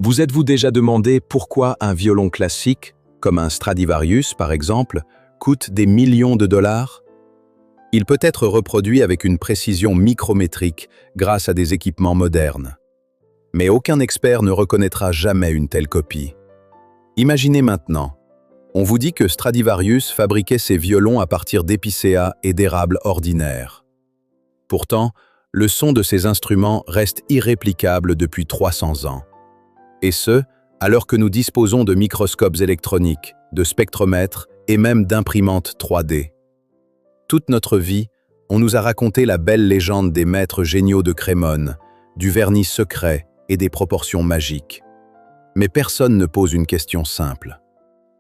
Vous êtes-vous déjà demandé pourquoi un violon classique, comme un Stradivarius par exemple, coûte des millions de dollars? Il peut être reproduit avec une précision micrométrique grâce à des équipements modernes. Mais aucun expert ne reconnaîtra jamais une telle copie. Imaginez maintenant, on vous dit que Stradivarius fabriquait ses violons à partir d'épicéas et d'érables ordinaires. Pourtant, le son de ces instruments reste irréplicable depuis 300 ans. Et ce, alors que nous disposons de microscopes électroniques, de spectromètres et même d'imprimantes 3D. Toute notre vie, on nous a raconté la belle légende des maîtres géniaux de Crémone, du vernis secret et des proportions magiques. Mais personne ne pose une question simple.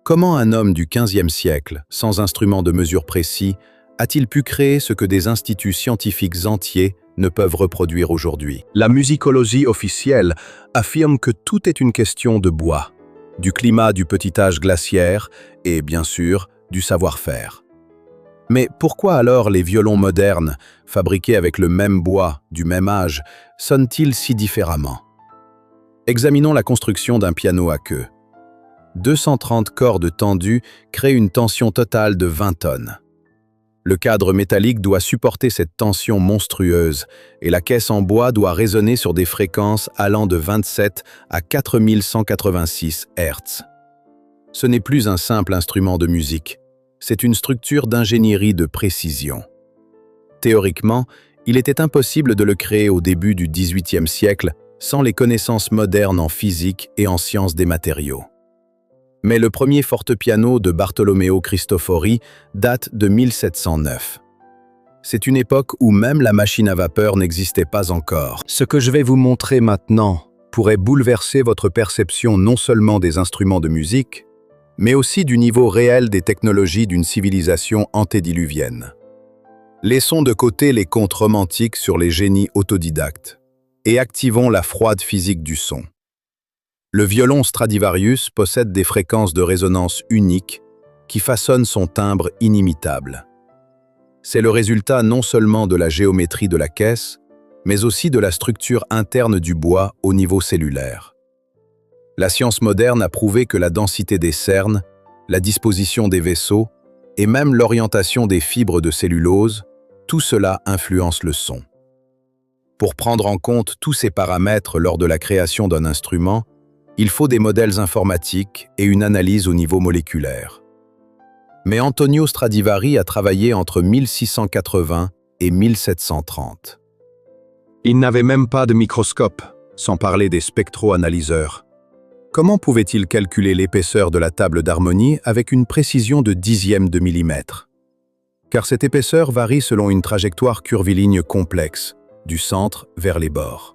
Comment un homme du XVe siècle, sans instrument de mesure précis, a-t-il pu créer ce que des instituts scientifiques entiers ne peuvent reproduire aujourd'hui? La musicologie officielle affirme que tout est une question de bois, du climat du petit âge glaciaire et, bien sûr, du savoir-faire. Mais pourquoi alors les violons modernes, fabriqués avec le même bois, du même âge, sonnent-ils si différemment? Examinons la construction d'un piano à queue. 230 cordes tendues créent une tension totale de 20 tonnes. Le cadre métallique doit supporter cette tension monstrueuse et la caisse en bois doit résonner sur des fréquences allant de 27 à 4186 Hz. Ce n'est plus un simple instrument de musique, c'est une structure d'ingénierie de précision. Théoriquement, il était impossible de le créer au début du XVIIIe siècle sans les connaissances modernes en physique et en sciences des matériaux. Mais le premier fortepiano de Bartolomeo Cristofori date de 1709. C'est une époque où même la machine à vapeur n'existait pas encore. Ce que je vais vous montrer maintenant pourrait bouleverser votre perception non seulement des instruments de musique, mais aussi du niveau réel des technologies d'une civilisation antédiluvienne. Laissons de côté les contes romantiques sur les génies autodidactes et activons la froide physique du son. Le violon Stradivarius possède des fréquences de résonance uniques qui façonnent son timbre inimitable. C'est le résultat non seulement de la géométrie de la caisse, mais aussi de la structure interne du bois au niveau cellulaire. La science moderne a prouvé que la densité des cernes, la disposition des vaisseaux et même l'orientation des fibres de cellulose, tout cela influence le son. Pour prendre en compte tous ces paramètres lors de la création d'un instrument, il faut des modèles informatiques et une analyse au niveau moléculaire. Mais Antonio Stradivari a travaillé entre 1680 et 1730. Il n'avait même pas de microscope, sans parler des spectro-analyseurs. Comment pouvait-il calculer l'épaisseur de la table d'harmonie avec une précision de dixième de millimètre? Car cette épaisseur varie selon une trajectoire curviligne complexe, du centre vers les bords.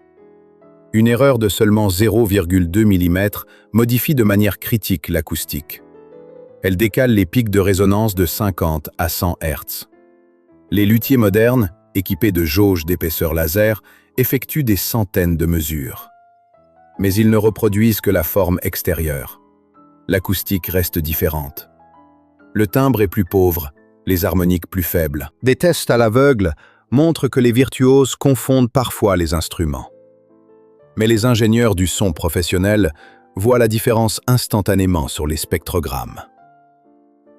Une erreur de seulement 0,2 mm modifie de manière critique l'acoustique. Elle décale les pics de résonance de 50 à 100 Hz. Les luthiers modernes, équipés de jauges d'épaisseur laser, effectuent des centaines de mesures. Mais ils ne reproduisent que la forme extérieure. L'acoustique reste différente. Le timbre est plus pauvre, les harmoniques plus faibles. Des tests à l'aveugle montrent que les virtuoses confondent parfois les instruments. Mais les ingénieurs du son professionnel voient la différence instantanément sur les spectrogrammes.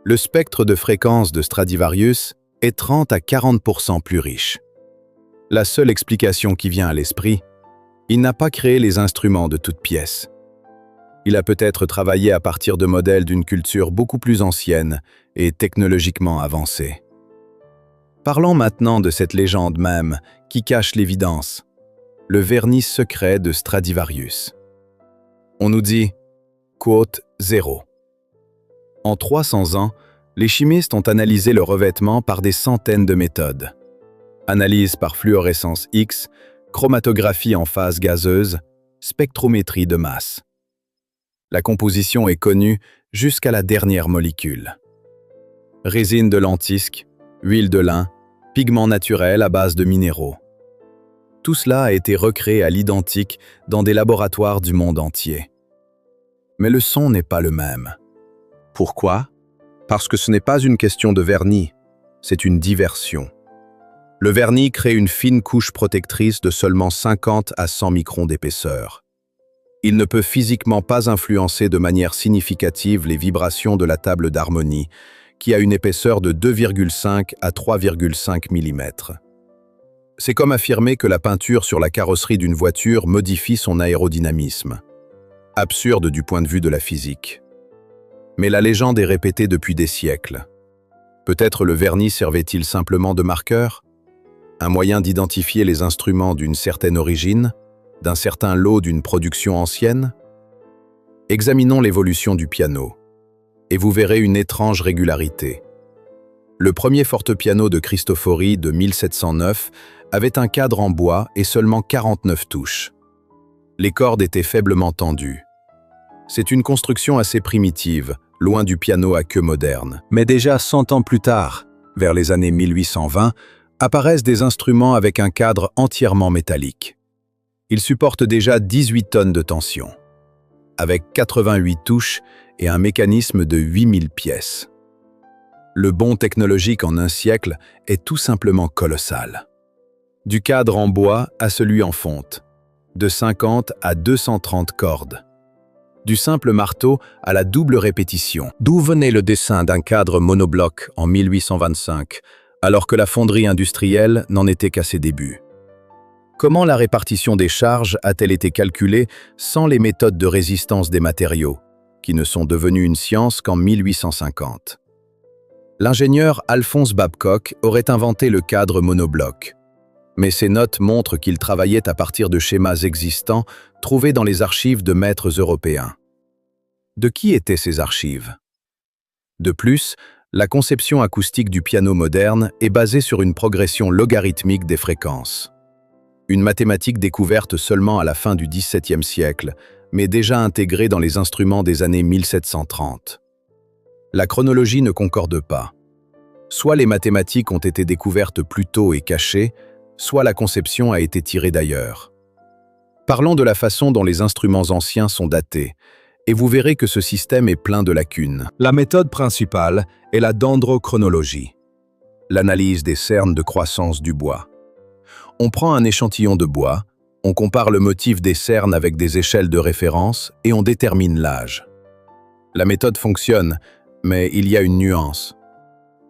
Le spectre de fréquence de Stradivarius est 30 à 40% plus riche. La seule explication qui vient à l'esprit, il n'a pas créé les instruments de toutes pièces. Il a peut-être travaillé à partir de modèles d'une culture beaucoup plus ancienne et technologiquement avancée. Parlons maintenant de cette légende même qui cache l'évidence. Le vernis secret de Stradivarius. On nous dit « quote 0 ». En 300 ans, les chimistes ont analysé le revêtement par des centaines de méthodes. Analyse par fluorescence X, chromatographie en phase gazeuse, spectrométrie de masse. La composition est connue jusqu'à la dernière molécule. Résine de lentisque, huile de lin, pigments naturels à base de minéraux. Tout cela a été recréé à l'identique dans des laboratoires du monde entier. Mais le son n'est pas le même. Pourquoi? Parce que ce n'est pas une question de vernis, c'est une diversion. Le vernis crée une fine couche protectrice de seulement 50 à 100 microns d'épaisseur. Il ne peut physiquement pas influencer de manière significative les vibrations de la table d'harmonie, qui a une épaisseur de 2,5 à 3,5 mm. C'est comme affirmer que la peinture sur la carrosserie d'une voiture modifie son aérodynamisme. Absurde du point de vue de la physique. Mais la légende est répétée depuis des siècles. Peut-être le vernis servait-il simplement de marqueur? Un moyen d'identifier les instruments d'une certaine origine, d'un certain lot d'une production ancienne? Examinons l'évolution du piano, et vous verrez une étrange régularité. Le premier fortepiano de Cristofori de 1709 avait un cadre en bois et seulement 49 touches. Les cordes étaient faiblement tendues. C'est une construction assez primitive, loin du piano à queue moderne. Mais déjà 100 ans plus tard, vers les années 1820, apparaissent des instruments avec un cadre entièrement métallique. Ils supportent déjà 18 tonnes de tension, avec 88 touches et un mécanisme de 8000 pièces. Le bond technologique en un siècle est tout simplement colossal. Du cadre en bois à celui en fonte, de 50 à 230 cordes. Du simple marteau à la double répétition. D'où venait le dessin d'un cadre monobloc en 1825, alors que la fonderie industrielle n'en était qu'à ses débuts? Comment la répartition des charges a-t-elle été calculée sans les méthodes de résistance des matériaux, qui ne sont devenues une science qu'en 1850? L'ingénieur Alphonse Babcock aurait inventé le cadre monobloc, mais ses notes montrent qu'il travaillait à partir de schémas existants trouvés dans les archives de maîtres européens. De qui étaient ces archives? De plus, la conception acoustique du piano moderne est basée sur une progression logarithmique des fréquences. Une mathématique découverte seulement à la fin du XVIIe siècle, mais déjà intégrée dans les instruments des années 1730. La chronologie ne concorde pas. Soit les mathématiques ont été découvertes plus tôt et cachées, soit la conception a été tirée d'ailleurs. Parlons de la façon dont les instruments anciens sont datés, et vous verrez que ce système est plein de lacunes. La méthode principale est la dendrochronologie, l'analyse des cernes de croissance du bois. On prend un échantillon de bois, on compare le motif des cernes avec des échelles de référence et on détermine l'âge. La méthode fonctionne, mais il y a une nuance.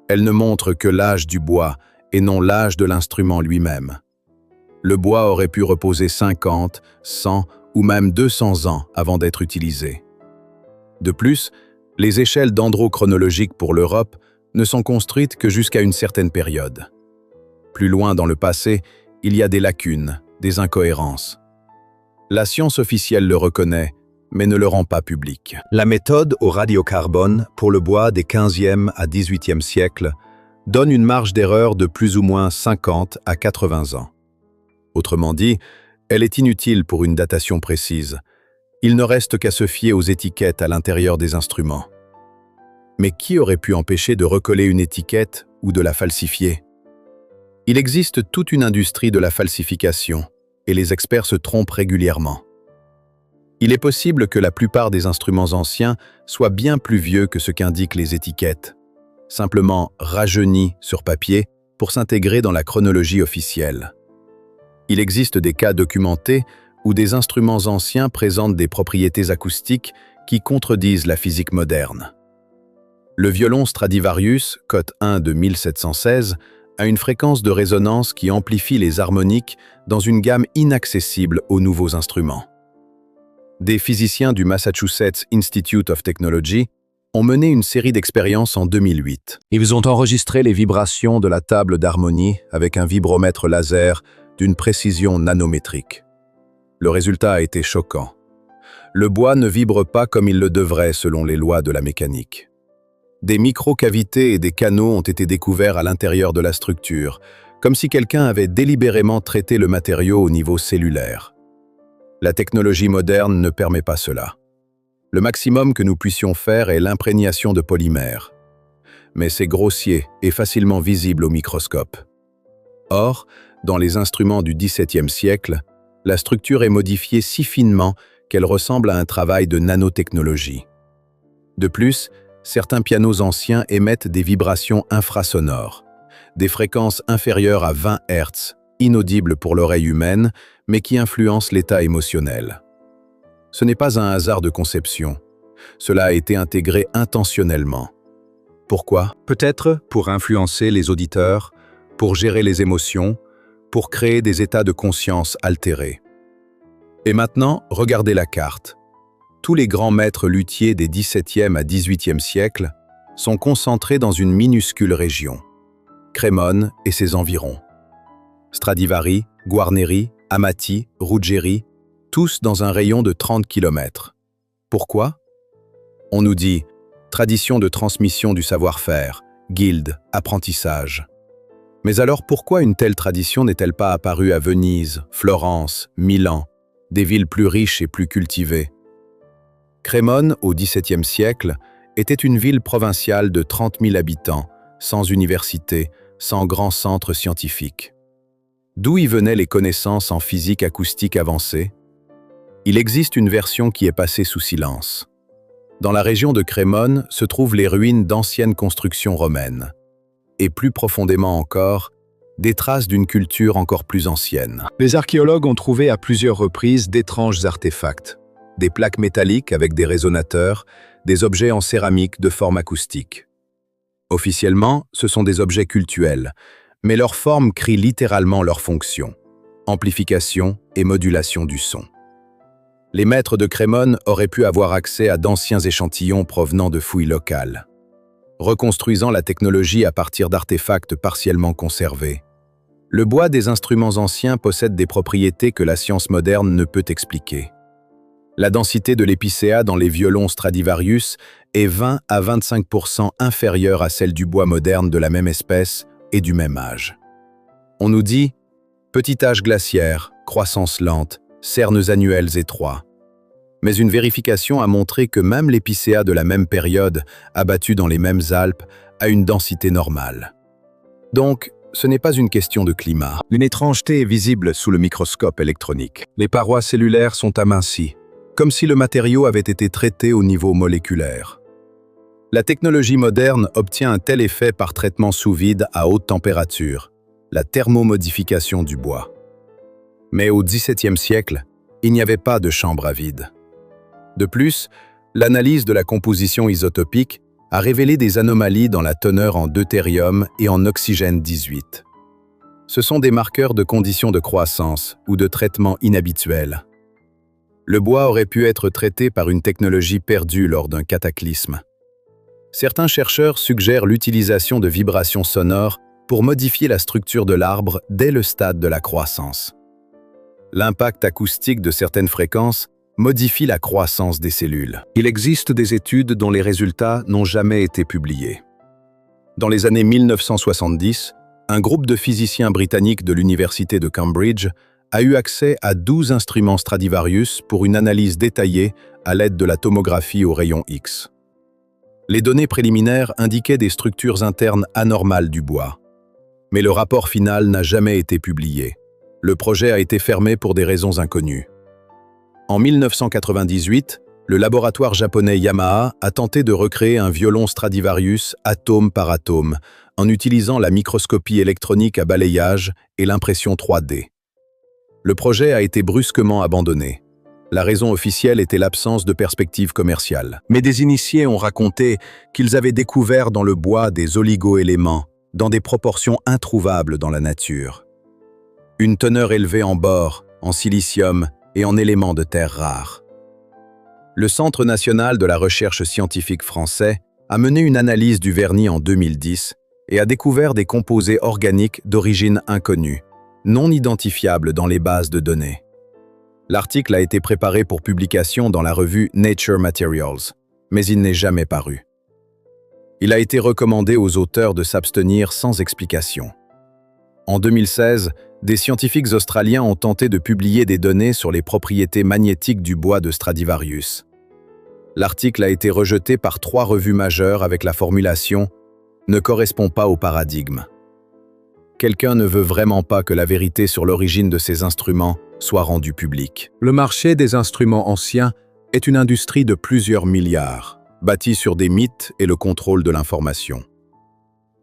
Elle ne montre que l'âge du bois et non l'âge de l'instrument lui-même. Le bois aurait pu reposer 50, 100 ou même 200 ans avant d'être utilisé. De plus, les échelles dendrochronologiques pour l'Europe ne sont construites que jusqu'à une certaine période. Plus loin dans le passé, il y a des lacunes, des incohérences. La science officielle le reconnaît, mais ne le rend pas public. La méthode au radiocarbone pour le bois des 15e à 18e siècles donne une marge d'erreur de plus ou moins 50 à 80 ans. Autrement dit, elle est inutile pour une datation précise. Il ne reste qu'à se fier aux étiquettes à l'intérieur des instruments. Mais qui aurait pu empêcher de recoller une étiquette ou de la falsifier? Il existe toute une industrie de la falsification, et les experts se trompent régulièrement. Il est possible que la plupart des instruments anciens soient bien plus vieux que ce qu'indiquent les étiquettes, simplement rajeunis sur papier pour s'intégrer dans la chronologie officielle. Il existe des cas documentés où des instruments anciens présentent des propriétés acoustiques qui contredisent la physique moderne. Le violon Stradivarius, cote 1 de 1716, a une fréquence de résonance qui amplifie les harmoniques dans une gamme inaccessible aux nouveaux instruments. Des physiciens du Massachusetts Institute of Technology ont mené une série d'expériences en 2008. Ils ont enregistré les vibrations de la table d'harmonie avec un vibromètre laser d'une précision nanométrique. Le résultat a été choquant. Le bois ne vibre pas comme il le devrait selon les lois de la mécanique. Des micro-cavités et des canaux ont été découverts à l'intérieur de la structure, comme si quelqu'un avait délibérément traité le matériau au niveau cellulaire. La technologie moderne ne permet pas cela. Le maximum que nous puissions faire est l'imprégnation de polymères. Mais c'est grossier et facilement visible au microscope. Or, dans les instruments du XVIIe siècle, la structure est modifiée si finement qu'elle ressemble à un travail de nanotechnologie. De plus, certains pianos anciens émettent des vibrations infrasonores, des fréquences inférieures à 20 Hz, inaudibles pour l'oreille humaine, mais qui influencent l'état émotionnel. Ce n'est pas un hasard de conception. Cela a été intégré intentionnellement. Pourquoi? Peut-être pour influencer les auditeurs, pour gérer les émotions, pour créer des états de conscience altérés. Et maintenant, regardez la carte. Tous les grands maîtres luthiers des XVIIe à XVIIIe siècles sont concentrés dans une minuscule région, Crémone et ses environs. Stradivari, Guarneri, Amati, Ruggieri, tous dans un rayon de 30 km. Pourquoi? On nous dit tradition de transmission du savoir-faire, guilde, apprentissage. Mais alors pourquoi une telle tradition n'est-elle pas apparue à Venise, Florence, Milan, des villes plus riches et plus cultivées? Crémone, au XVIIe siècle, était une ville provinciale de 30 000 habitants, sans université, sans grand centre scientifique. D'où y venaient les connaissances en physique acoustique avancée? Il existe une version qui est passée sous silence. Dans la région de Crémone se trouvent les ruines d'anciennes constructions romaines. Et plus profondément encore, des traces d'une culture encore plus ancienne. Les archéologues ont trouvé à plusieurs reprises d'étranges artefacts. Des plaques métalliques avec des résonateurs, des objets en céramique de forme acoustique. Officiellement, ce sont des objets cultuels, mais leur forme crie littéralement leur fonction, amplification et modulation du son. Les maîtres de Crémone auraient pu avoir accès à d'anciens échantillons provenant de fouilles locales, reconstruisant la technologie à partir d'artefacts partiellement conservés. Le bois des instruments anciens possède des propriétés que la science moderne ne peut expliquer. La densité de l'épicéa dans les violons Stradivarius est 20 à 25% inférieure à celle du bois moderne de la même espèce et du même âge. On nous dit petit âge glaciaire, croissance lente, cernes annuels étroits. Mais une vérification a montré que même l'épicéa de la même période, abattu dans les mêmes Alpes, a une densité normale. Donc, ce n'est pas une question de climat. Une étrangeté est visible sous le microscope électronique. Les parois cellulaires sont amincies, comme si le matériau avait été traité au niveau moléculaire. La technologie moderne obtient un tel effet par traitement sous vide à haute température, la thermomodification du bois. Mais au XVIIe siècle, il n'y avait pas de chambre à vide. De plus, l'analyse de la composition isotopique a révélé des anomalies dans la teneur en deutérium et en oxygène 18. Ce sont des marqueurs de conditions de croissance ou de traitement inhabituels. Le bois aurait pu être traité par une technologie perdue lors d'un cataclysme. Certains chercheurs suggèrent l'utilisation de vibrations sonores pour modifier la structure de l'arbre dès le stade de la croissance. L'impact acoustique de certaines fréquences modifie la croissance des cellules. Il existe des études dont les résultats n'ont jamais été publiés. Dans les années 1970, un groupe de physiciens britanniques de l'université de Cambridge a eu accès à 12 instruments Stradivarius pour une analyse détaillée à l'aide de la tomographie au rayon X. Les données préliminaires indiquaient des structures internes anormales du bois. Mais le rapport final n'a jamais été publié. Le projet a été fermé pour des raisons inconnues. En 1998, le laboratoire japonais Yamaha a tenté de recréer un violon Stradivarius atome par atome en utilisant la microscopie électronique à balayage et l'impression 3D. Le projet a été brusquement abandonné. La raison officielle était l'absence de perspective commerciale. Mais des initiés ont raconté qu'ils avaient découvert dans le bois des oligo-éléments dans des proportions introuvables dans la nature. Une teneur élevée en bore, en silicium et en éléments de terre rares. Le Centre national de la recherche scientifique français a mené une analyse du vernis en 2010 et a découvert des composés organiques d'origine inconnue, non identifiables dans les bases de données. L'article a été préparé pour publication dans la revue Nature Materials, mais il n'est jamais paru. Il a été recommandé aux auteurs de s'abstenir sans explication. En 2016, des scientifiques australiens ont tenté de publier des données sur les propriétés magnétiques du bois de Stradivarius. L'article a été rejeté par 3 revues majeures avec la formulation « ne correspond pas au paradigme ». Quelqu'un ne veut vraiment pas que la vérité sur l'origine de ces instruments soit rendue publique. Le marché des instruments anciens est une industrie de plusieurs milliards, bâtie sur des mythes et le contrôle de l'information.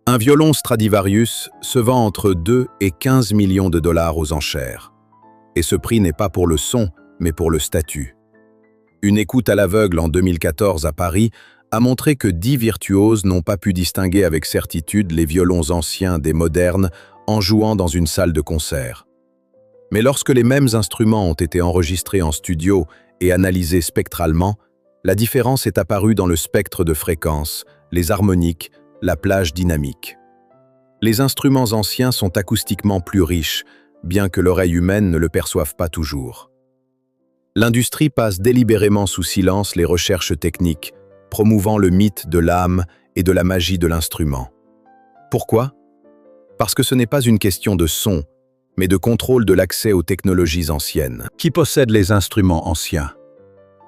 Un violon Stradivarius se vend entre 2 et 15 millions de dollars aux enchères. Et ce prix n'est pas pour le son, mais pour le statut. Une écoute à l'aveugle en 2014 à Paris a montré que 10 virtuoses n'ont pas pu distinguer avec certitude les violons anciens des modernes en jouant dans une salle de concert. Mais lorsque les mêmes instruments ont été enregistrés en studio et analysés spectralement, la différence est apparue dans le spectre de fréquences, les harmoniques, la plage dynamique. Les instruments anciens sont acoustiquement plus riches, bien que l'oreille humaine ne le perçoive pas toujours. L'industrie passe délibérément sous silence les recherches techniques, promouvant le mythe de l'âme et de la magie de l'instrument. Pourquoi? Parce que ce n'est pas une question de son, mais de contrôle de l'accès aux technologies anciennes. Qui possède les instruments anciens?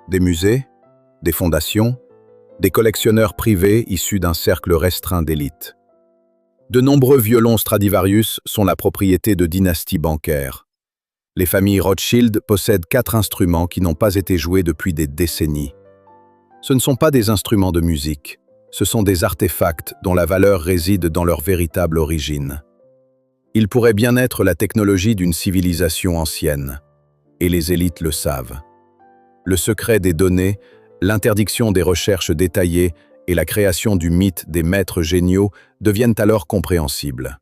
Des musées? Des fondations? Des collectionneurs privés issus d'un cercle restreint d'élite. De nombreux violons Stradivarius sont la propriété de dynasties bancaires. Les familles Rothschild possèdent 4 instruments qui n'ont pas été joués depuis des décennies. Ce ne sont pas des instruments de musique, ce sont des artefacts dont la valeur réside dans leur véritable origine. Ils pourraient bien être la technologie d'une civilisation ancienne, et les élites le savent. Le secret des données, l'interdiction des recherches détaillées et la création du mythe des maîtres géniaux deviennent alors compréhensibles.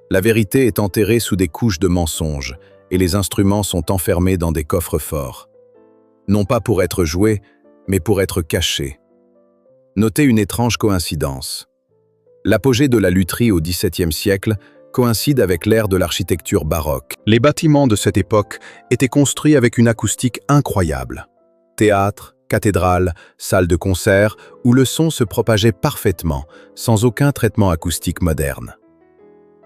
La vérité est enterrée sous des couches de mensonges et les instruments sont enfermés dans des coffres forts. Non pas pour être joués, mais pour être cachés. Notez une étrange coïncidence. L'apogée de la lutherie au XVIIe siècle coïncide avec l'ère de l'architecture baroque. Les bâtiments de cette époque étaient construits avec une acoustique incroyable. Théâtres, cathédrales, salles de concert, où le son se propageait parfaitement, sans aucun traitement acoustique moderne.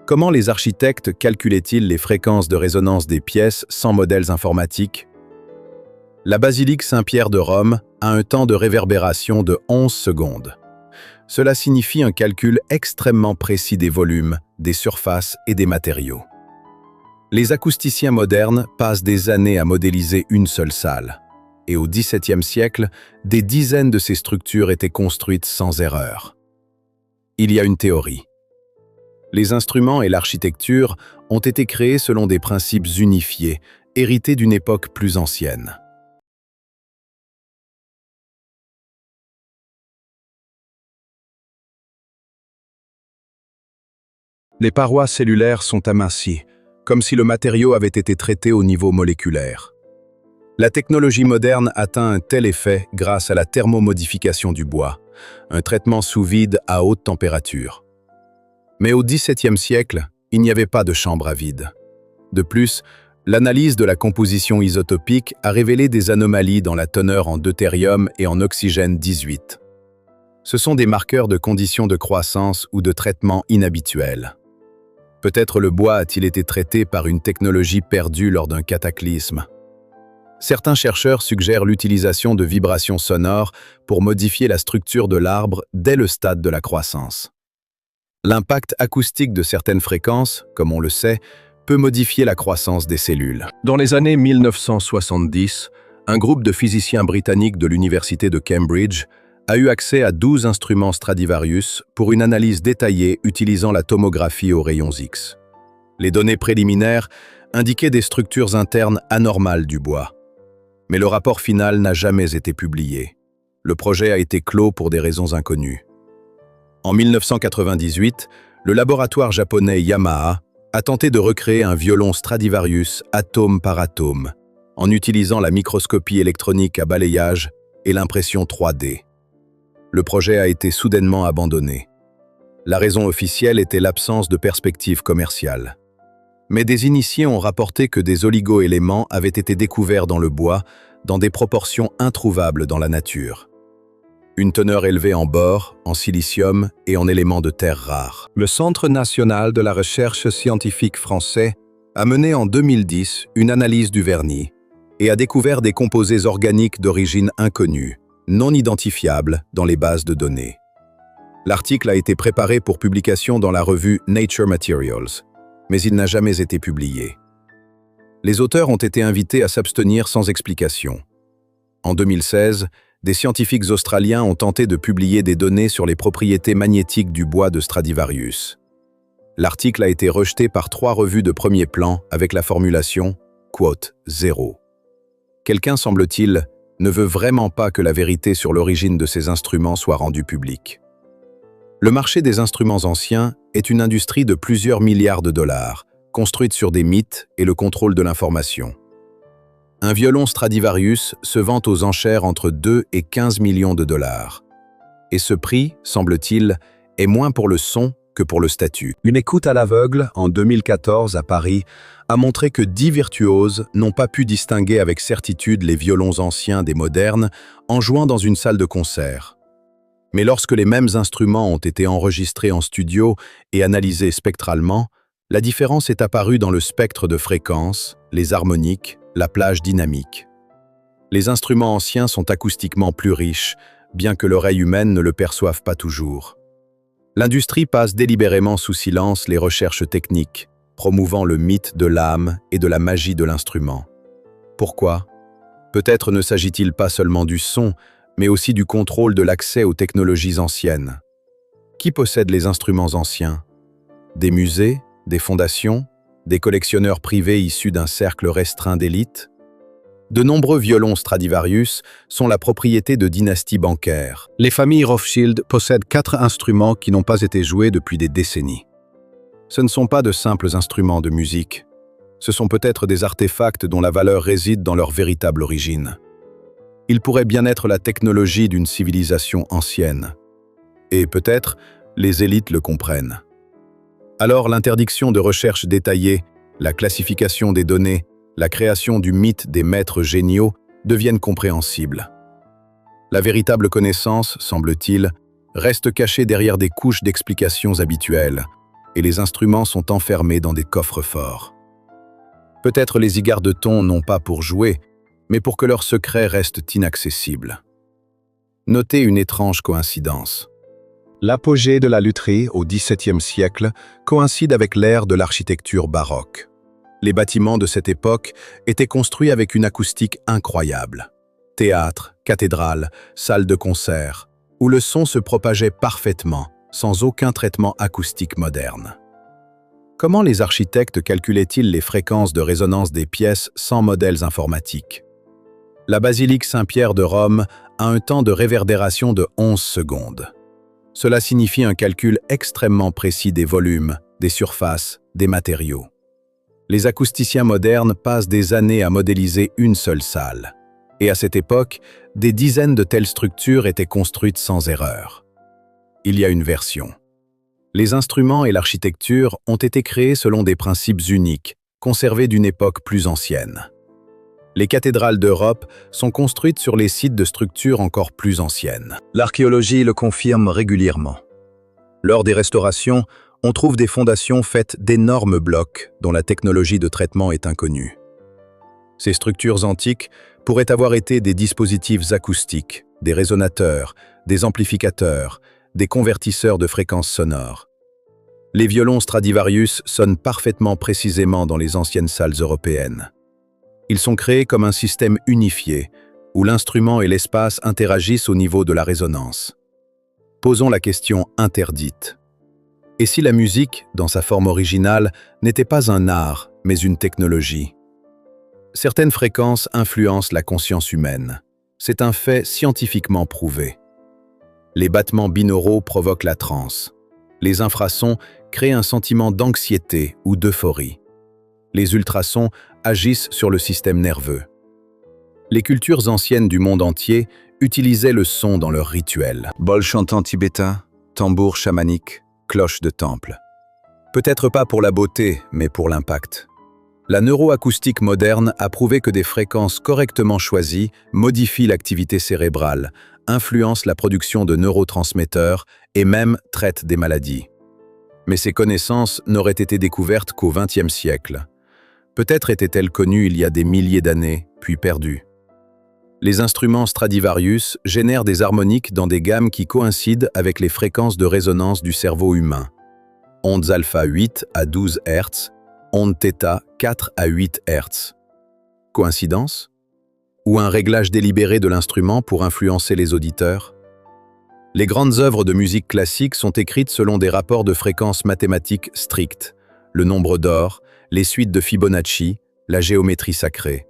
Comment les architectes calculaient-ils les fréquences de résonance des pièces sans modèles informatiques? La basilique Saint-Pierre de Rome a un temps de réverbération de 11 secondes. Cela signifie un calcul extrêmement précis des volumes, des surfaces et des matériaux. Les acousticiens modernes passent des années à modéliser une seule salle. Et au XVIIe siècle, des dizaines de ces structures étaient construites sans erreur. Il y a une théorie. Les instruments et l'architecture ont été créés selon des principes unifiés, hérités d'une époque plus ancienne. Les parois cellulaires sont amincies, comme si le matériau avait été traité au niveau moléculaire. La technologie moderne atteint un tel effet grâce à la thermomodification du bois, un traitement sous vide à haute température. Mais au XVIIe siècle, il n'y avait pas de chambre à vide. De plus, l'analyse de la composition isotopique a révélé des anomalies dans la teneur en deutérium et en oxygène 18. Ce sont des marqueurs de conditions de croissance ou de traitement inhabituels. Peut-être le bois a-t-il été traité par une technologie perdue lors d'un cataclysme. Certains chercheurs suggèrent l'utilisation de vibrations sonores pour modifier la structure de l'arbre dès le stade de la croissance. L'impact acoustique de certaines fréquences, comme on le sait, peut modifier la croissance des cellules. Dans les années 1970, un groupe de physiciens britanniques de l'université de Cambridge a eu accès à 12 instruments Stradivarius pour une analyse détaillée utilisant la tomographie aux rayons X. Les données préliminaires indiquaient des structures internes anormales du bois. Mais le rapport final n'a jamais été publié. Le projet a été clos pour des raisons inconnues. En 1998, le laboratoire japonais Yamaha a tenté de recréer un violon Stradivarius atome par atome, en utilisant la microscopie électronique à balayage et l'impression 3D. Le projet a été soudainement abandonné. La raison officielle était l'absence de perspective commerciale. Mais des initiés ont rapporté que des oligo-éléments avaient été découverts dans le bois dans des proportions introuvables dans la nature. Une teneur élevée en bore, en silicium et en éléments de terre rares. Le Centre national de la recherche scientifique français a mené en 2010 une analyse du vernis et a découvert des composés organiques d'origine inconnue, non identifiables dans les bases de données. L'article a été préparé pour publication dans la revue Nature Materials, mais il n'a jamais été publié. Les auteurs ont été invités à s'abstenir sans explication. En 2016, des scientifiques australiens ont tenté de publier des données sur les propriétés magnétiques du bois de Stradivarius. L'article a été rejeté par 3 revues de premier plan avec la formulation « 0 ». Quelqu'un, semble-t-il, ne veut vraiment pas que la vérité sur l'origine de ces instruments soit rendue publique. Le marché des instruments anciens est une industrie de plusieurs milliards de dollars, construite sur des mythes et le contrôle de l'information. Un violon Stradivarius se vend aux enchères entre 2 et 15 millions de dollars. Et ce prix, semble-t-il, est moins pour le son que pour le statut. Une écoute à l'aveugle, en 2014 à Paris, a montré que 10 virtuoses n'ont pas pu distinguer avec certitude les violons anciens des modernes en jouant dans une salle de concert. Mais lorsque les mêmes instruments ont été enregistrés en studio et analysés spectralement, la différence est apparue dans le spectre de fréquences, les harmoniques, la plage dynamique. Les instruments anciens sont acoustiquement plus riches, bien que l'oreille humaine ne le perçoive pas toujours. L'industrie passe délibérément sous silence les recherches techniques, promouvant le mythe de l'âme et de la magie de l'instrument. Pourquoi? Peut-être ne s'agit-il pas seulement du son, mais aussi du contrôle de l'accès aux technologies anciennes. Qui possède les instruments anciens? Des musées, des fondations, des collectionneurs privés issus d'un cercle restreint d'élite? De nombreux violons Stradivarius sont la propriété de dynasties bancaires. Les familles Rothschild possèdent 4 instruments qui n'ont pas été joués depuis des décennies. Ce ne sont pas de simples instruments de musique. Ce sont peut-être des artefacts dont la valeur réside dans leur véritable origine. Ils pourraient bien être la technologie d'une civilisation ancienne. Et peut-être, les élites le comprennent. Alors l'interdiction de recherche détaillée, la classification des données, la création du mythe des maîtres géniaux deviennent compréhensibles. La véritable connaissance, semble-t-il, reste cachée derrière des couches d'explications habituelles, et les instruments sont enfermés dans des coffres forts. Peut-être les y-garde-t-on non pas pour jouer, mais pour que leurs secrets restent inaccessibles. Notez une étrange coïncidence. L'apogée de la lutherie au XVIIe siècle coïncide avec l'ère de l'architecture baroque. Les bâtiments de cette époque étaient construits avec une acoustique incroyable. Théâtres, cathédrales, salles de concert, où le son se propageait parfaitement, sans aucun traitement acoustique moderne. Comment les architectes calculaient-ils les fréquences de résonance des pièces sans modèles informatiques? La basilique Saint-Pierre de Rome a un temps de réverbération de 11 secondes. Cela signifie un calcul extrêmement précis des volumes, des surfaces, des matériaux. Les acousticiens modernes passent des années à modéliser une seule salle. Et à cette époque, des dizaines de telles structures étaient construites sans erreur. Il y a une version. Les instruments et l'architecture ont été créés selon des principes uniques, conservés d'une époque plus ancienne. Les cathédrales d'Europe sont construites sur les sites de structures encore plus anciennes. L'archéologie le confirme régulièrement. Lors des restaurations, on trouve des fondations faites d'énormes blocs dont la technologie de traitement est inconnue. Ces structures antiques pourraient avoir été des dispositifs acoustiques, des résonateurs, des amplificateurs, des convertisseurs de fréquences sonores. Les violons Stradivarius sonnent parfaitement précisément dans les anciennes salles européennes. Ils sont créés comme un système unifié, où l'instrument et l'espace interagissent au niveau de la résonance. Posons la question interdite. Et si la musique, dans sa forme originale, n'était pas un art, mais une technologie? Certaines fréquences influencent la conscience humaine. C'est un fait scientifiquement prouvé. Les battements binauraux provoquent la transe. Les infrasons créent un sentiment d'anxiété ou d'euphorie. Les ultrasons agissent sur le système nerveux. Les cultures anciennes du monde entier utilisaient le son dans leurs rituels. Bol chantant tibétain, tambour chamanique, cloche de temple. Peut-être pas pour la beauté, mais pour l'impact. La neuroacoustique moderne a prouvé que des fréquences correctement choisies modifient l'activité cérébrale, influencent la production de neurotransmetteurs et même traitent des maladies. Mais ces connaissances n'auraient été découvertes qu'au XXe siècle. Peut-être étaient-elles connues il y a des milliers d'années, puis perdues. Les instruments Stradivarius génèrent des harmoniques dans des gammes qui coïncident avec les fréquences de résonance du cerveau humain. Ondes alpha 8 à 12 Hz, ondes θ 4 à 8 Hz. Coïncidence? Ou un réglage délibéré de l'instrument pour influencer les auditeurs? Les grandes œuvres de musique classique sont écrites selon des rapports de fréquences mathématiques stricts, le nombre d'or, les suites de Fibonacci, la géométrie sacrée.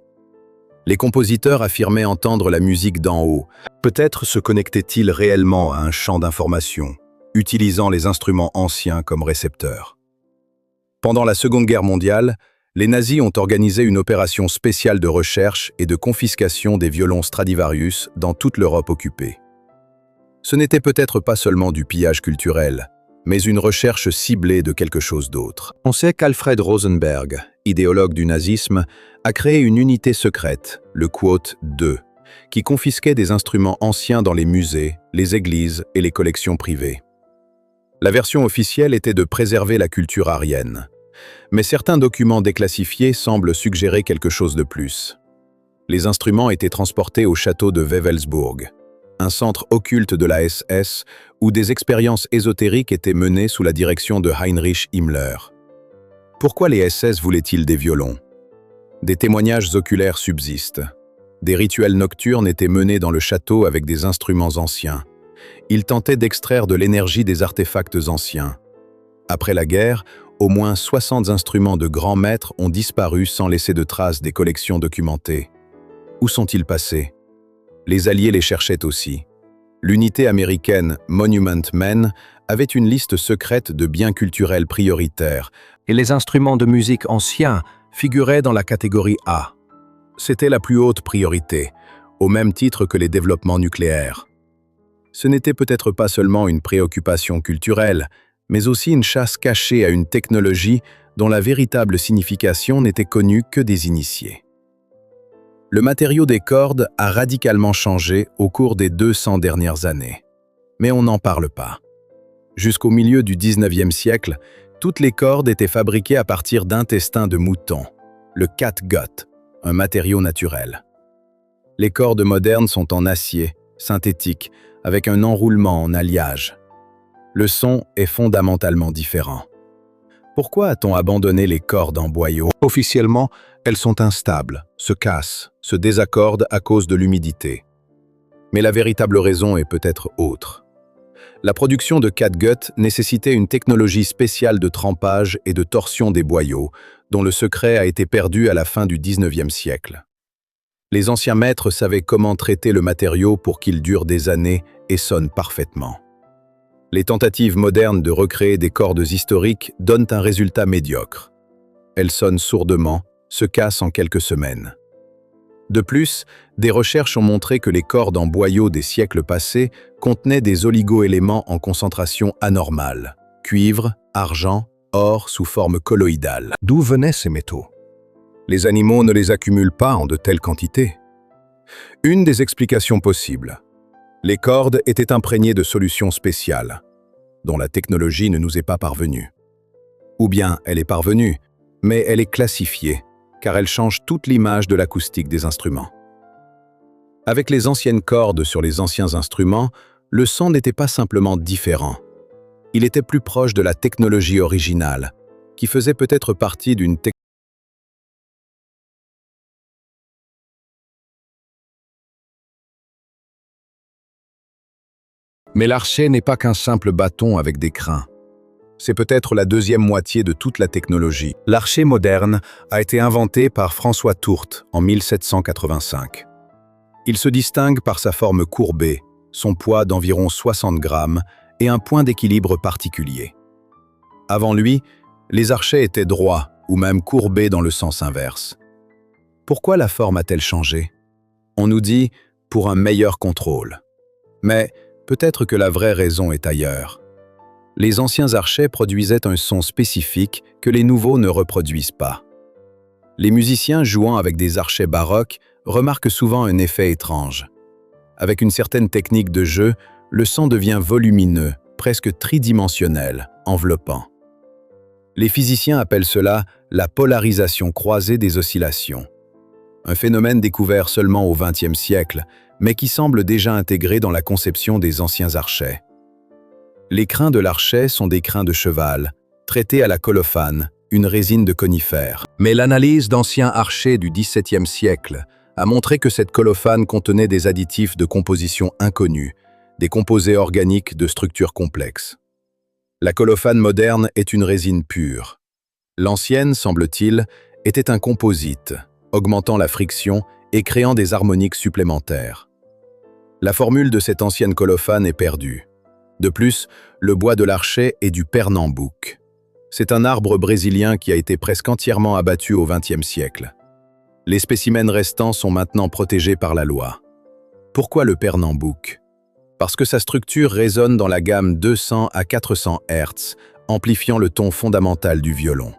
Les compositeurs affirmaient entendre la musique d'en haut. Peut-être se connectaient-ils réellement à un champ d'information, utilisant les instruments anciens comme récepteurs. Pendant la Seconde Guerre mondiale, les nazis ont organisé une opération spéciale de recherche et de confiscation des violons Stradivarius dans toute l'Europe occupée. Ce n'était peut-être pas seulement du pillage culturel, mais une recherche ciblée de quelque chose d'autre. On sait qu'Alfred Rosenberg, idéologue du nazisme, a créé une unité secrète, le Quote 2, qui confisquait des instruments anciens dans les musées, les églises et les collections privées. La version officielle était de préserver la culture aryenne. Mais certains documents déclassifiés semblent suggérer quelque chose de plus. Les instruments étaient transportés au château de Wewelsburg, un centre occulte de la SS où des expériences ésotériques étaient menées sous la direction de Heinrich Himmler. Pourquoi les SS voulaient-ils des violons? Des témoignages oculaires subsistent. Des rituels nocturnes étaient menés dans le château avec des instruments anciens. Ils tentaient d'extraire de l'énergie des artefacts anciens. Après la guerre, au moins 60 instruments de grands maîtres ont disparu sans laisser de traces des collections documentées. Où sont-ils passés? Les Alliés les cherchaient aussi. L'unité américaine Monument Men avait une liste secrète de biens culturels prioritaires, et les instruments de musique anciens figuraient dans la catégorie A. C'était la plus haute priorité, au même titre que les développements nucléaires. Ce n'était peut-être pas seulement une préoccupation culturelle, mais aussi une chasse cachée à une technologie dont la véritable signification n'était connue que des initiés. Le matériau des cordes a radicalement changé au cours des 200 dernières années. Mais on n'en parle pas. Jusqu'au milieu du 19e siècle, toutes les cordes étaient fabriquées à partir d'intestins de mouton, le catgut, un matériau naturel. Les cordes modernes sont en acier, synthétique, avec un enroulement en alliage. Le son est fondamentalement différent. Pourquoi a-t-on abandonné les cordes en boyau? Officiellement, elles sont instables, se cassent, se désaccordent à cause de l'humidité. Mais la véritable raison est peut-être autre. La production de catgut nécessitait une technologie spéciale de trempage et de torsion des boyaux, dont le secret a été perdu à la fin du 19e siècle. Les anciens maîtres savaient comment traiter le matériau pour qu'il dure des années et sonne parfaitement. Les tentatives modernes de recréer des cordes historiques donnent un résultat médiocre. Elles sonnent sourdement, se cassent en quelques semaines. De plus, des recherches ont montré que les cordes en boyau des siècles passés contenaient des oligo-éléments en concentration anormale, cuivre, argent, or sous forme colloïdale. D'où venaient ces métaux? Les animaux ne les accumulent pas en de telles quantités. Une des explications possibles. Les cordes étaient imprégnées de solutions spéciales, dont la technologie ne nous est pas parvenue. Ou bien elle est parvenue, mais elle est classifiée, car elle change toute l'image de l'acoustique des instruments. Avec les anciennes cordes sur les anciens instruments, le son n'était pas simplement différent. Il était plus proche de la technologie originale, qui faisait peut-être partie d'une technologie. Mais l'archet n'est pas qu'un simple bâton avec des crins. C'est peut-être la deuxième moitié de toute la technologie. L'archet moderne a été inventé par François Tourte en 1785. Il se distingue par sa forme courbée, son poids d'environ 60 grammes et un point d'équilibre particulier. Avant lui, les archets étaient droits ou même courbés dans le sens inverse. Pourquoi la forme a-t-elle changé? On nous dit « pour un meilleur contrôle ». Mais peut-être que la vraie raison est ailleurs. Les anciens archets produisaient un son spécifique que les nouveaux ne reproduisent pas. Les musiciens jouant avec des archets baroques remarquent souvent un effet étrange. Avec une certaine technique de jeu, le son devient volumineux, presque tridimensionnel, enveloppant. Les physiciens appellent cela la polarisation croisée des oscillations. Un phénomène découvert seulement au XXe siècle, mais qui semble déjà intégré dans la conception des anciens archets. Les crins de l'archet sont des crins de cheval, traités à la colophane, une résine de conifère. Mais l'analyse d'anciens archets du XVIIe siècle a montré que cette colophane contenait des additifs de composition inconnus, des composés organiques de structure complexe. La colophane moderne est une résine pure. L'ancienne, semble-t-il, était un composite, augmentant la friction et créant des harmoniques supplémentaires. La formule de cette ancienne colophane est perdue. De plus, le bois de l'archet est du pernambouc. C'est un arbre brésilien qui a été presque entièrement abattu au XXe siècle. Les spécimens restants sont maintenant protégés par la loi. Pourquoi le pernambouc? Parce que sa structure résonne dans la gamme 200 à 400 Hz, amplifiant le ton fondamental du violon.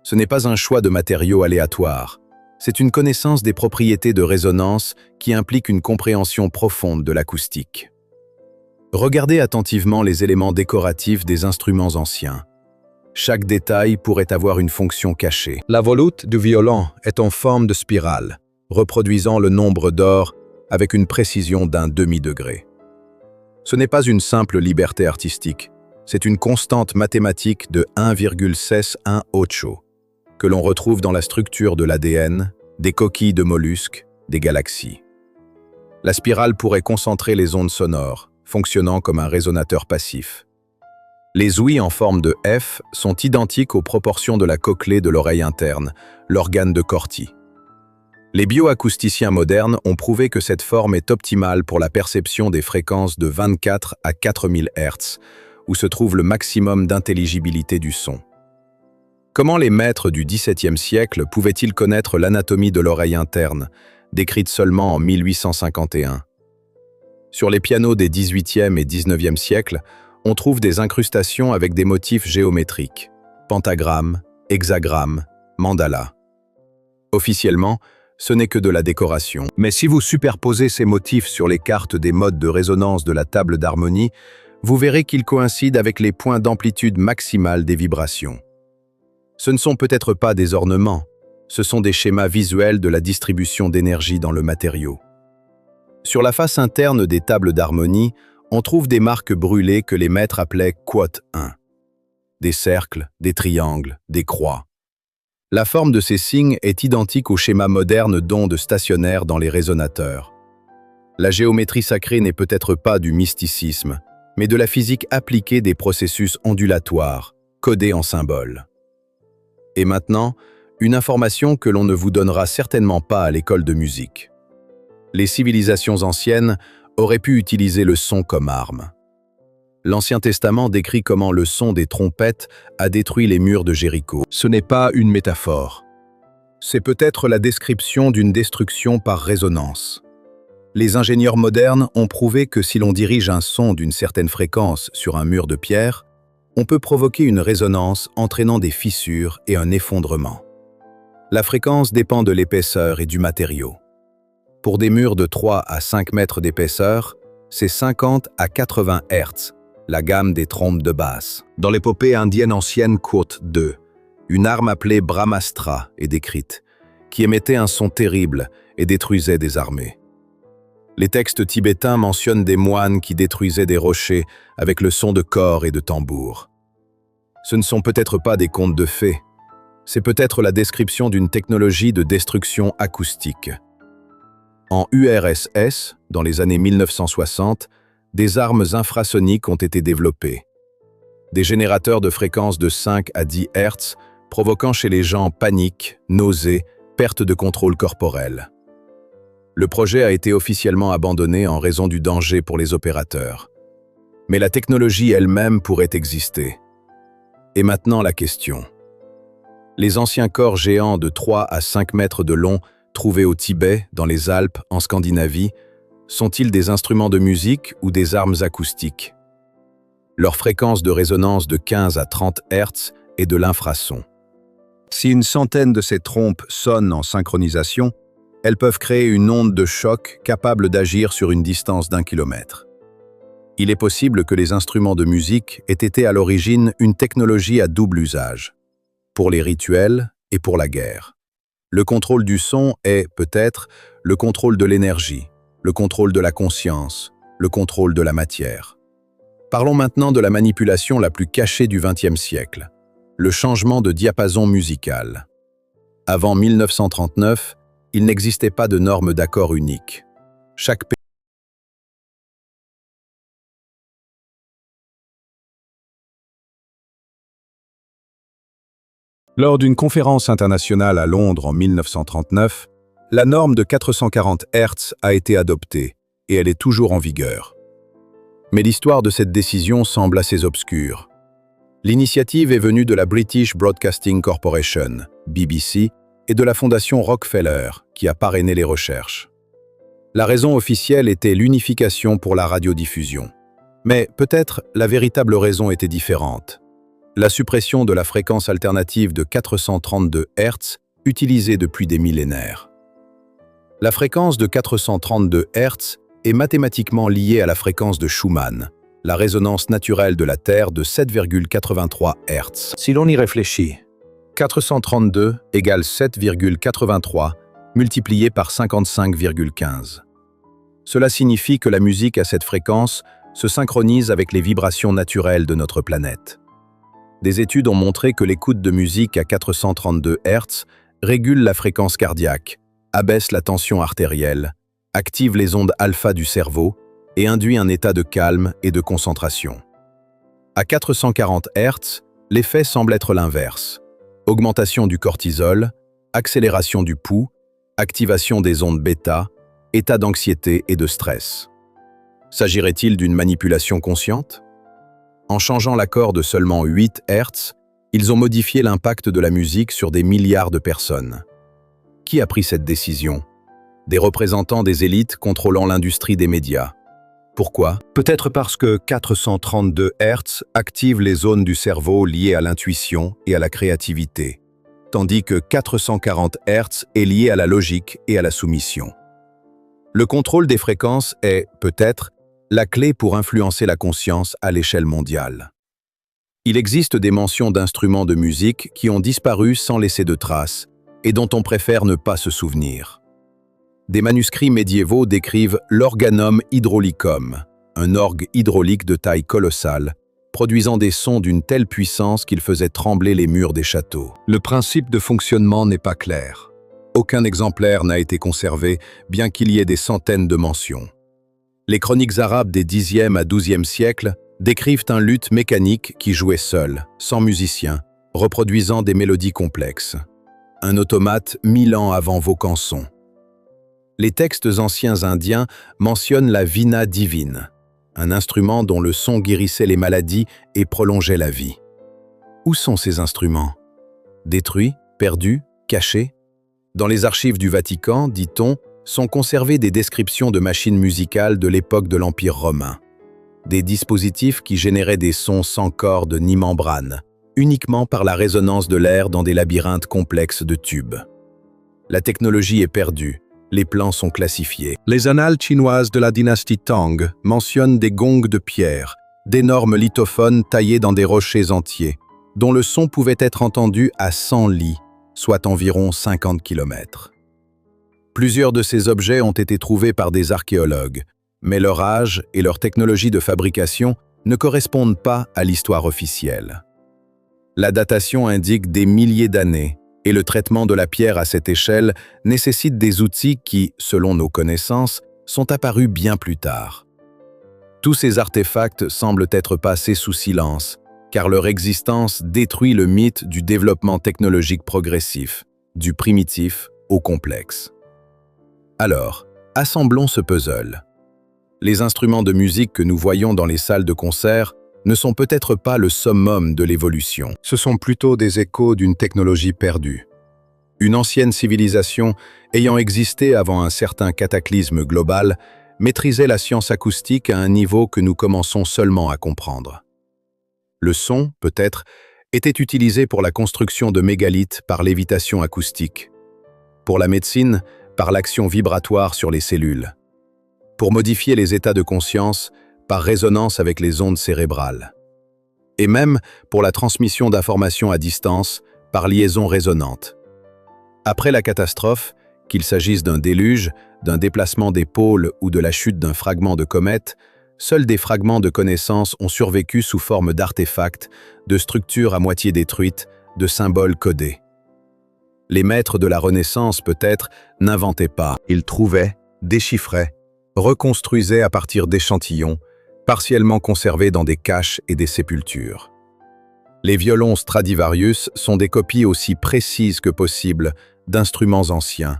Ce n'est pas un choix de matériaux aléatoires, c'est une connaissance des propriétés de résonance qui implique une compréhension profonde de l'acoustique. Regardez attentivement les éléments décoratifs des instruments anciens. Chaque détail pourrait avoir une fonction cachée. La volute du violon est en forme de spirale, reproduisant le nombre d'or avec une précision d'un demi-degré. Ce n'est pas une simple liberté artistique, c'est une constante mathématique de 1,618 que l'on retrouve dans la structure de l'ADN, des coquilles de mollusques, des galaxies. La spirale pourrait concentrer les ondes sonores, fonctionnant comme un résonateur passif. Les ouïes en forme de F sont identiques aux proportions de la cochlée de l'oreille interne, l'organe de Corti. Les bioacousticiens modernes ont prouvé que cette forme est optimale pour la perception des fréquences de 24 à 4000 Hz, où se trouve le maximum d'intelligibilité du son. Comment les maîtres du XVIIe siècle pouvaient-ils connaître l'anatomie de l'oreille interne, décrite seulement en 1851? Sur les pianos des XVIIIe et XIXe siècles, on trouve des incrustations avec des motifs géométriques, pentagrammes, hexagrammes, mandalas. Officiellement, ce n'est que de la décoration. Mais si vous superposez ces motifs sur les cartes des modes de résonance de la table d'harmonie, vous verrez qu'ils coïncident avec les points d'amplitude maximale des vibrations. Ce ne sont peut-être pas des ornements, ce sont des schémas visuels de la distribution d'énergie dans le matériau. Sur la face interne des tables d'harmonie, on trouve des marques brûlées que les maîtres appelaient quote 1. Des cercles, des triangles, des croix. La forme de ces signes est identique au schéma moderne d'ondes stationnaires dans les résonateurs. La géométrie sacrée n'est peut-être pas du mysticisme, mais de la physique appliquée des processus ondulatoires, codés en symboles. Et maintenant, une information que l'on ne vous donnera certainement pas à l'école de musique. Les civilisations anciennes auraient pu utiliser le son comme arme. L'Ancien Testament décrit comment le son des trompettes a détruit les murs de Jéricho. Ce n'est pas une métaphore. C'est peut-être la description d'une destruction par résonance. Les ingénieurs modernes ont prouvé que si l'on dirige un son d'une certaine fréquence sur un mur de pierre, on peut provoquer une résonance entraînant des fissures et un effondrement. La fréquence dépend de l'épaisseur et du matériau. Pour des murs de 3 à 5 mètres d'épaisseur, c'est 50 à 80 Hz, la gamme des trompes de basse. Dans l'épopée indienne ancienne Kurt II, une arme appelée Brahmastra est décrite, qui émettait un son terrible et détruisait des armées. Les textes tibétains mentionnent des moines qui détruisaient des rochers avec le son de cors et de tambours. Ce ne sont peut-être pas des contes de fées, c'est peut-être la description d'une technologie de destruction acoustique. En URSS, dans les années 1960, des armes infrasoniques ont été développées. Des générateurs de fréquences de 5 à 10 Hz, provoquant chez les gens panique, nausées, perte de contrôle corporel. Le projet a été officiellement abandonné en raison du danger pour les opérateurs. Mais la technologie elle-même pourrait exister. Et maintenant la question. Les anciens corps géants de 3 à 5 mètres de long trouvés au Tibet, dans les Alpes, en Scandinavie, sont-ils des instruments de musique ou des armes acoustiques? Leur fréquence de résonance de 15 à 30 Hz est de l'infrason. Si une centaine de ces trompes sonnent en synchronisation, elles peuvent créer une onde de choc capable d'agir sur une distance d'1 kilomètre. Il est possible que les instruments de musique aient été à l'origine une technologie à double usage, pour les rituels et pour la guerre. Le contrôle du son est, peut-être, le contrôle de l'énergie, le contrôle de la conscience, le contrôle de la matière. Parlons maintenant de la manipulation la plus cachée du XXe siècle, le changement de diapason musical. Avant 1939, il n'existait pas de norme d'accord unique. Chaque pays Lors d'une conférence internationale à Londres en 1939, la norme de 440 Hz a été adoptée, et elle est toujours en vigueur. Mais l'histoire de cette décision semble assez obscure. L'initiative est venue de la British Broadcasting Corporation, BBC, et de la fondation Rockefeller, qui a parrainé les recherches. La raison officielle était l'unification pour la radiodiffusion. Mais peut-être la véritable raison était différente. La suppression de la fréquence alternative de 432 Hz, utilisée depuis des millénaires. La fréquence de 432 Hz est mathématiquement liée à la fréquence de Schumann, la résonance naturelle de la Terre de 7,83 Hz. Si l'on y réfléchit, 432 égale 7,83 multiplié par 55,15. Cela signifie que la musique à cette fréquence se synchronise avec les vibrations naturelles de notre planète. Des études ont montré que l'écoute de musique à 432 Hz régule la fréquence cardiaque, abaisse la tension artérielle, active les ondes alpha du cerveau et induit un état de calme et de concentration. À 440 Hz, l'effet semble être l'inverse. Augmentation du cortisol, accélération du pouls, activation des ondes bêta, état d'anxiété et de stress. S'agirait-il d'une manipulation consciente? En changeant l'accord de seulement 8 Hz, ils ont modifié l'impact de la musique sur des milliards de personnes. Qui a pris cette décision? Des représentants des élites contrôlant l'industrie des médias. Pourquoi? Peut-être parce que 432 Hz active les zones du cerveau liées à l'intuition et à la créativité, tandis que 440 Hz est lié à la logique et à la soumission. Le contrôle des fréquences est, peut-être, la clé pour influencer la conscience à l'échelle mondiale. Il existe des mentions d'instruments de musique qui ont disparu sans laisser de traces et dont on préfère ne pas se souvenir. Des manuscrits médiévaux décrivent l'organum hydraulicum, un orgue hydraulique de taille colossale, produisant des sons d'une telle puissance qu'il faisait trembler les murs des châteaux. Le principe de fonctionnement n'est pas clair. Aucun exemplaire n'a été conservé, bien qu'il y ait des centaines de mentions. Les chroniques arabes des Xe à XIIe siècles décrivent un luth mécanique qui jouait seul, sans musicien, reproduisant des mélodies complexes. Un automate 1000 ans avant vos cançons. Les textes anciens indiens mentionnent la vina divine, un instrument dont le son guérissait les maladies et prolongeait la vie. Où sont ces instruments? Détruits, perdus, cachés? Dans les archives du Vatican, dit-on, sont conservées des descriptions de machines musicales de l'époque de l'Empire romain. Des dispositifs qui généraient des sons sans cordes ni membrane, uniquement par la résonance de l'air dans des labyrinthes complexes de tubes. La technologie est perdue, les plans sont classifiés. Les annales chinoises de la dynastie Tang mentionnent des gongs de pierre, d'énormes lithophones taillés dans des rochers entiers, dont le son pouvait être entendu à 100 li, soit environ 50 km. Plusieurs de ces objets ont été trouvés par des archéologues, mais leur âge et leur technologie de fabrication ne correspondent pas à l'histoire officielle. La datation indique des milliers d'années, et le traitement de la pierre à cette échelle nécessite des outils qui, selon nos connaissances, sont apparus bien plus tard. Tous ces artefacts semblent être passés sous silence, car leur existence détruit le mythe du développement technologique progressif, du primitif au complexe. Alors, assemblons ce puzzle. Les instruments de musique que nous voyons dans les salles de concert ne sont peut-être pas le summum de l'évolution. Ce sont plutôt des échos d'une technologie perdue. Une ancienne civilisation, ayant existé avant un certain cataclysme global, maîtrisait la science acoustique à un niveau que nous commençons seulement à comprendre. Le son, peut-être, était utilisé pour la construction de mégalithes par lévitation acoustique. Pour la médecine, par l'action vibratoire sur les cellules. Pour modifier les états de conscience, par résonance avec les ondes cérébrales. Et même pour la transmission d'informations à distance, par liaison résonante. Après la catastrophe, qu'il s'agisse d'un déluge, d'un déplacement des pôles ou de la chute d'un fragment de comète, seuls des fragments de connaissances ont survécu sous forme d'artefacts, de structures à moitié détruites, de symboles codés. Les maîtres de la Renaissance, peut-être, n'inventaient pas. Ils trouvaient, déchiffraient, reconstruisaient à partir d'échantillons, partiellement conservés dans des caches et des sépultures. Les violons Stradivarius sont des copies aussi précises que possible d'instruments anciens,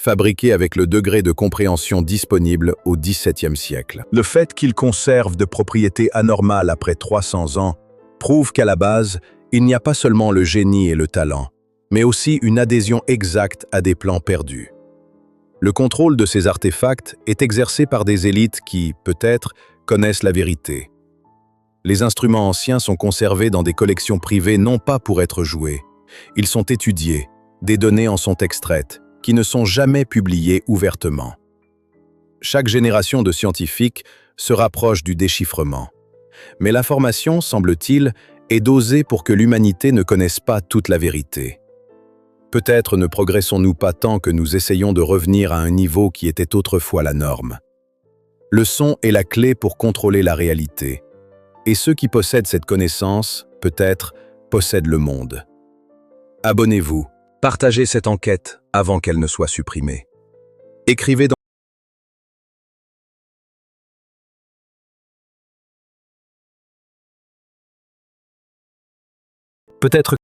fabriqués avec le degré de compréhension disponible au XVIIe siècle. Le fait qu'ils conservent de propriétés anormales après 300 ans prouve qu'à la base, il n'y a pas seulement le génie et le talent, mais aussi une adhésion exacte à des plans perdus. Le contrôle de ces artefacts est exercé par des élites qui, peut-être, connaissent la vérité. Les instruments anciens sont conservés dans des collections privées non pas pour être joués. Ils sont étudiés, des données en sont extraites, qui ne sont jamais publiées ouvertement. Chaque génération de scientifiques se rapproche du déchiffrement. Mais l'information, semble-t-il, est dosée pour que l'humanité ne connaisse pas toute la vérité. Peut-être ne progressons-nous pas tant que nous essayons de revenir à un niveau qui était autrefois la norme. Le son est la clé pour contrôler la réalité. Et ceux qui possèdent cette connaissance, peut-être, possèdent le monde. Abonnez-vous, partagez cette enquête avant qu'elle ne soit supprimée. Écrivez dans peut-être